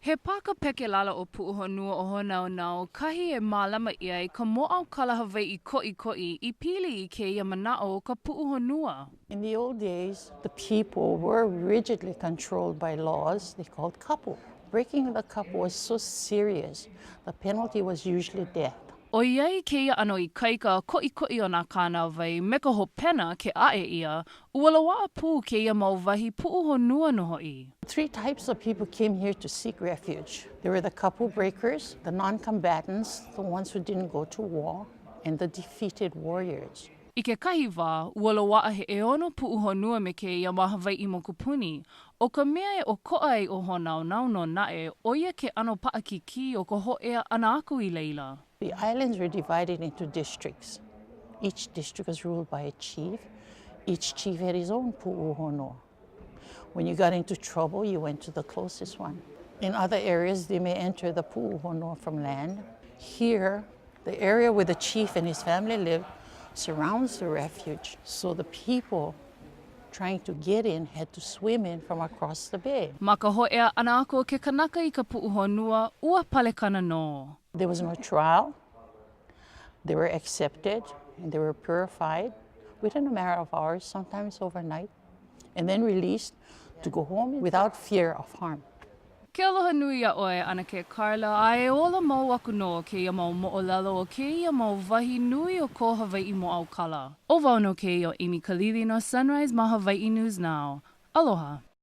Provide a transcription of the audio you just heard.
He paka peke lala o Puʻuhonua O Hōnaunau, kahi e mālama ia I ka moʻau kala Hawaii koʻikoʻi I pili I kēia manaʻo o ka puʻuhonua. In the old days, the people were rigidly controlled by laws they called kapu. Breaking the kapu was so serious, the penalty was usually death. O iai kēia ano I kaika koʻikoʻi o nā kānawai me ka hopena ke aʻe ia, ua loaʻa pū kēia mau wahi puʻuhonua no hoʻi. 3 types of people came here to seek refuge. There were the kapu breakers, the non-combatants, the ones who didn't go to war, and the defeated warriors. I ke kahi wā, ua loaʻa he ʻeono puʻuhonua me kēia ma Hawaii mokupuni. O ka mea e o koʻa ai o Hōnaunau no naʻe, o ia ke ano paʻakiki o ka hoʻea ana aku I leila. The islands were divided into districts. Each district was ruled by a chief. Each chief had his own puʻuhonua. When you got into trouble, you went to the closest one. In other areas, they may enter the puʻuhonua from land. Here, the area where the chief and his family lived surrounds the refuge. So the people trying to get in had to swim in from across the bay. Ma ka hoʻea ana ako ke kanaka I ka puʻuhonua, ua palekana no. There was no trial. They were accepted and they were purified within a matter of hours, sometimes overnight, and then released to go home without fear of harm. Ke aloha nui a oe ana ke Carla, a e ola mau aku no kēia mau ʻOlelo o kēia mau wahi nui o ko Hawaii moʻau kala. O wau no kēia o Amy Kalili no Sunrise ma Hawaii News Now. Aloha.